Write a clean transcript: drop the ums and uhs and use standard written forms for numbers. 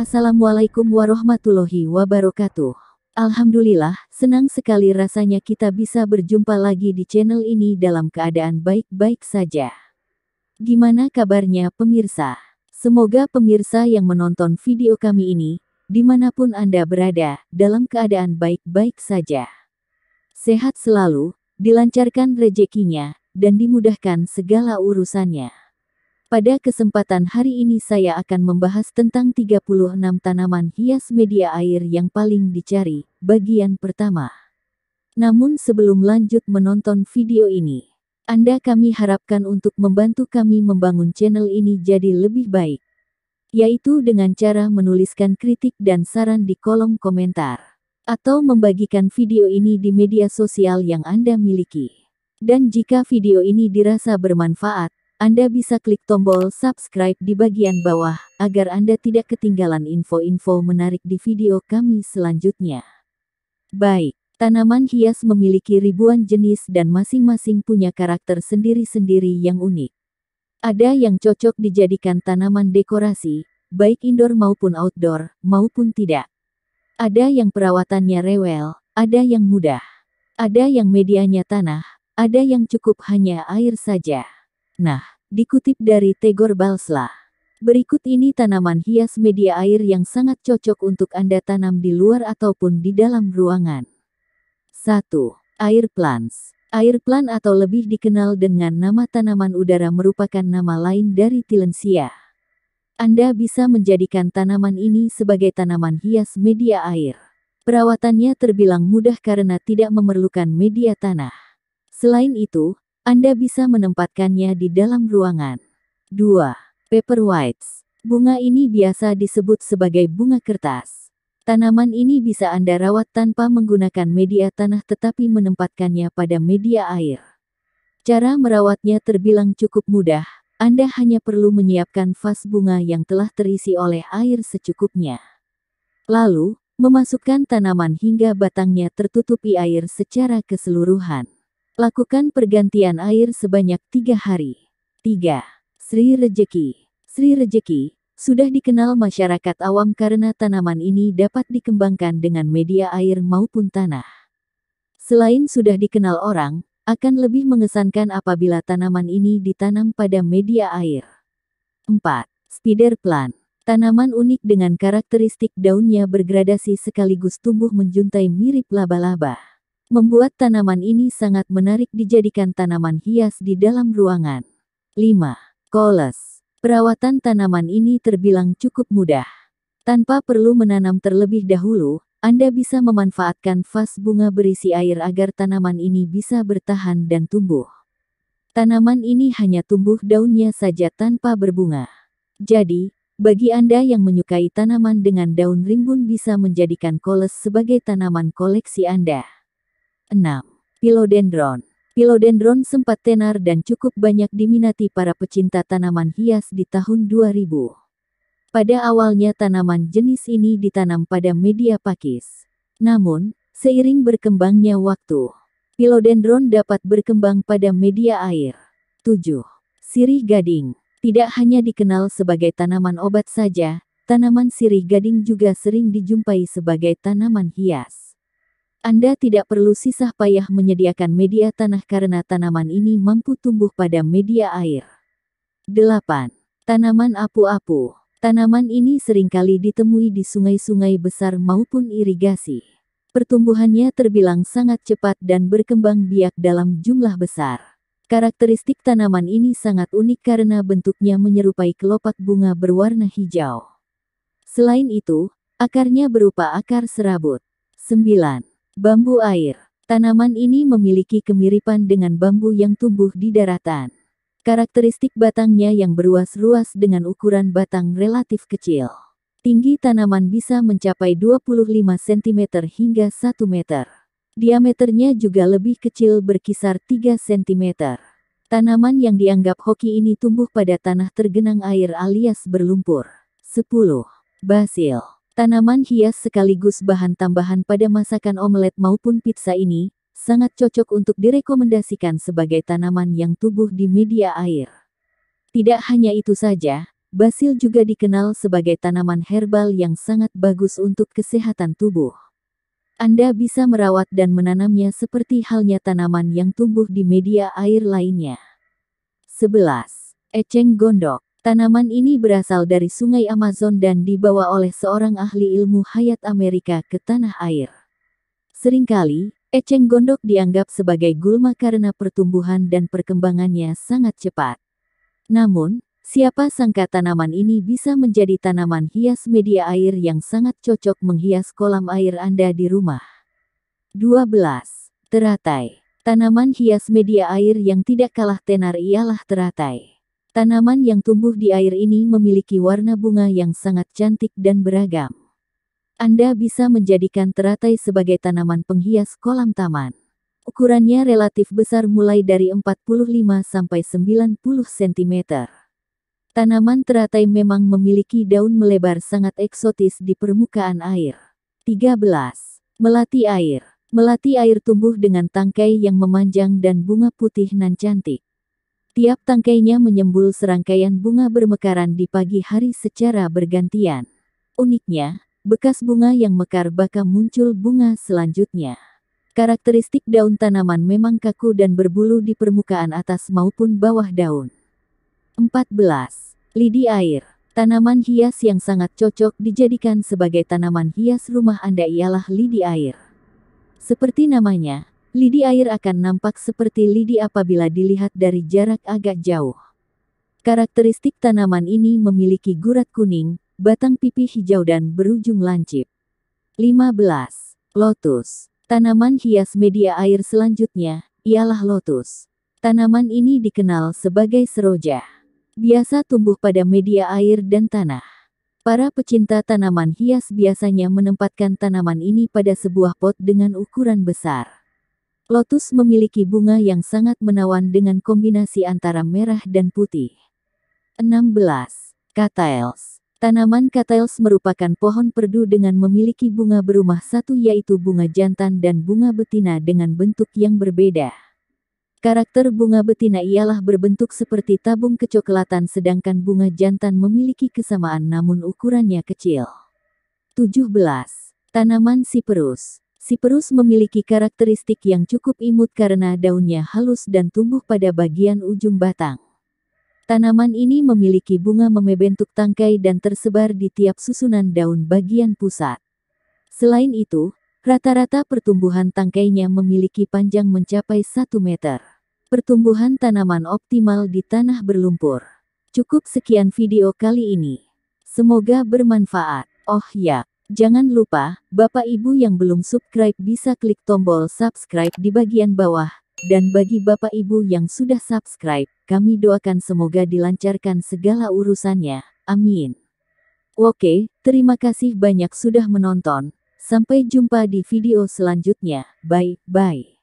Assalamualaikum warahmatullahi wabarakatuh. Alhamdulillah, senang sekali rasanya kita bisa berjumpa lagi di channel ini dalam keadaan baik-baik saja. Gimana kabarnya pemirsa? Semoga pemirsa yang menonton video kami ini, dimanapun Anda berada, dalam keadaan baik-baik saja. Sehat selalu, dilancarkan rezekinya, dan dimudahkan segala urusannya. Pada kesempatan hari ini saya akan membahas tentang 36 tanaman hias media air yang paling dicari, bagian pertama. Namun sebelum lanjut menonton video ini, kami harapkan untuk membantu kami membangun channel ini jadi lebih baik. Yaitu dengan cara menuliskan kritik dan saran di kolom komentar. Atau membagikan video ini di media sosial yang Anda miliki. Dan jika video ini dirasa bermanfaat, Anda bisa klik tombol subscribe di bagian bawah, agar Anda tidak ketinggalan info-info menarik di video kami selanjutnya. Baik, tanaman hias memiliki ribuan jenis dan masing-masing punya karakter sendiri-sendiri yang unik. Ada yang cocok dijadikan tanaman dekorasi, baik indoor maupun outdoor, maupun tidak. Ada yang perawatannya rewel, ada yang mudah. Ada yang medianya tanah, ada yang cukup hanya air saja. Nah, dikutip dari Tegor Balsla. Berikut ini tanaman hias media air yang sangat cocok untuk Anda tanam di luar ataupun di dalam ruangan. 1. Air plants. Air plant atau lebih dikenal dengan nama tanaman udara merupakan nama lain dari Tillandsia. Anda bisa menjadikan tanaman ini sebagai tanaman hias media air. Perawatannya terbilang mudah karena tidak memerlukan media tanah. Selain itu, Anda bisa menempatkannya di dalam ruangan. 2. Paperwhites. Bunga ini biasa disebut sebagai bunga kertas. Tanaman ini bisa Anda rawat tanpa menggunakan media tanah tetapi menempatkannya pada media air. Cara merawatnya terbilang cukup mudah, Anda hanya perlu menyiapkan vas bunga yang telah terisi oleh air secukupnya. Lalu, memasukkan tanaman hingga batangnya tertutupi air secara keseluruhan. Lakukan pergantian air sebanyak 3 hari. 3. Sri Rejeki. Sri Rejeki sudah dikenal masyarakat awam karena tanaman ini dapat dikembangkan dengan media air maupun tanah. Selain sudah dikenal orang, akan lebih mengesankan apabila tanaman ini ditanam pada media air. 4. Spider plant. Tanaman unik dengan karakteristik daunnya bergradasi sekaligus tumbuh menjuntai mirip laba-laba. Membuat tanaman ini sangat menarik dijadikan tanaman hias di dalam ruangan. 5. Coleus. Perawatan tanaman ini terbilang cukup mudah. Tanpa perlu menanam terlebih dahulu, Anda bisa memanfaatkan vas bunga berisi air agar tanaman ini bisa bertahan dan tumbuh. Tanaman ini hanya tumbuh daunnya saja tanpa berbunga. Jadi, bagi Anda yang menyukai tanaman dengan daun rimbun bisa menjadikan coleus sebagai tanaman koleksi Anda. 6. Philodendron. Philodendron sempat tenar dan cukup banyak diminati para pecinta tanaman hias di tahun 2000. Pada awalnya tanaman jenis ini ditanam pada media pakis. Namun, seiring berkembangnya waktu, philodendron dapat berkembang pada media air. 7. Sirih gading. Tidak hanya dikenal sebagai tanaman obat saja, tanaman sirih gading juga sering dijumpai sebagai tanaman hias. Anda tidak perlu susah payah menyediakan media tanah karena tanaman ini mampu tumbuh pada media air. 8. Tanaman apu-apu. Tanaman ini seringkali ditemui di sungai-sungai besar maupun irigasi. Pertumbuhannya terbilang sangat cepat dan berkembang biak dalam jumlah besar. Karakteristik tanaman ini sangat unik karena bentuknya menyerupai kelopak bunga berwarna hijau. Selain itu, akarnya berupa akar serabut. 9. Bambu air. Tanaman ini memiliki kemiripan dengan bambu yang tumbuh di daratan. Karakteristik batangnya yang beruas-ruas dengan ukuran batang relatif kecil. Tinggi tanaman bisa mencapai 25 cm hingga 1 meter. Diameternya juga lebih kecil berkisar 3 cm. Tanaman yang dianggap hoki ini tumbuh pada tanah tergenang air alias berlumpur. 10. Basil. Tanaman hias sekaligus bahan tambahan pada masakan omelet maupun pizza ini, sangat cocok untuk direkomendasikan sebagai tanaman yang tumbuh di media air. Tidak hanya itu saja, Basil juga dikenal sebagai tanaman herbal yang sangat bagus untuk kesehatan tubuh. Anda bisa merawat dan menanamnya seperti halnya tanaman yang tumbuh di media air lainnya. 11. Eceng gondok. Tanaman ini berasal dari sungai Amazon dan dibawa oleh seorang ahli ilmu hayat Amerika ke tanah air. Seringkali, eceng gondok dianggap sebagai gulma karena pertumbuhan dan perkembangannya sangat cepat. Namun, siapa sangka tanaman ini bisa menjadi tanaman hias media air yang sangat cocok menghias kolam air Anda di rumah. 12. Teratai. Tanaman hias media air yang tidak kalah tenar ialah teratai. Tanaman yang tumbuh di air ini memiliki warna bunga yang sangat cantik dan beragam. Anda bisa menjadikan teratai sebagai tanaman penghias kolam taman. Ukurannya relatif besar mulai dari 45 sampai 90 cm. Tanaman teratai memang memiliki daun melebar sangat eksotis di permukaan air. 13. Melati air. Melati air tumbuh dengan tangkai yang memanjang dan bunga putih nan cantik. Tiap tangkainya menyembul serangkaian bunga bermekaran di pagi hari secara bergantian. Uniknya, bekas bunga yang mekar bakal muncul bunga selanjutnya. Karakteristik daun tanaman memang kaku dan berbulu di permukaan atas maupun bawah daun. 14. Lidi air. Tanaman hias yang sangat cocok dijadikan sebagai tanaman hias rumah Anda ialah lidi air. Seperti namanya, lidi air akan nampak seperti lidi apabila dilihat dari jarak agak jauh. Karakteristik tanaman ini memiliki gurat kuning, batang pipih hijau dan berujung lancip. 15. Lotus. Tanaman hias media air selanjutnya ialah lotus. Tanaman ini dikenal sebagai seroja. Biasa tumbuh pada media air dan tanah. Para pecinta tanaman hias biasanya menempatkan tanaman ini pada sebuah pot dengan ukuran besar. Lotus memiliki bunga yang sangat menawan dengan kombinasi antara merah dan putih. 16. Cattails. Tanaman cattails merupakan pohon perdu dengan memiliki bunga berumah satu yaitu bunga jantan dan bunga betina dengan bentuk yang berbeda. Karakter bunga betina ialah berbentuk seperti tabung kecoklatan sedangkan bunga jantan memiliki kesamaan namun ukurannya kecil. 17. Tanaman siperus. Siperus memiliki karakteristik yang cukup imut karena daunnya halus dan tumbuh pada bagian ujung batang. Tanaman ini memiliki bunga membentuk tangkai dan tersebar di tiap susunan daun bagian pusat. Selain itu, rata-rata pertumbuhan tangkainya memiliki panjang mencapai 1 meter. Pertumbuhan tanaman optimal di tanah berlumpur. Cukup sekian video kali ini. Semoga bermanfaat. Oh ya, jangan lupa, Bapak Ibu yang belum subscribe bisa klik tombol subscribe di bagian bawah. Dan bagi Bapak Ibu yang sudah subscribe, kami doakan semoga dilancarkan segala urusannya. Amin. Oke, terima kasih banyak sudah menonton. Sampai jumpa di video selanjutnya. Bye-bye.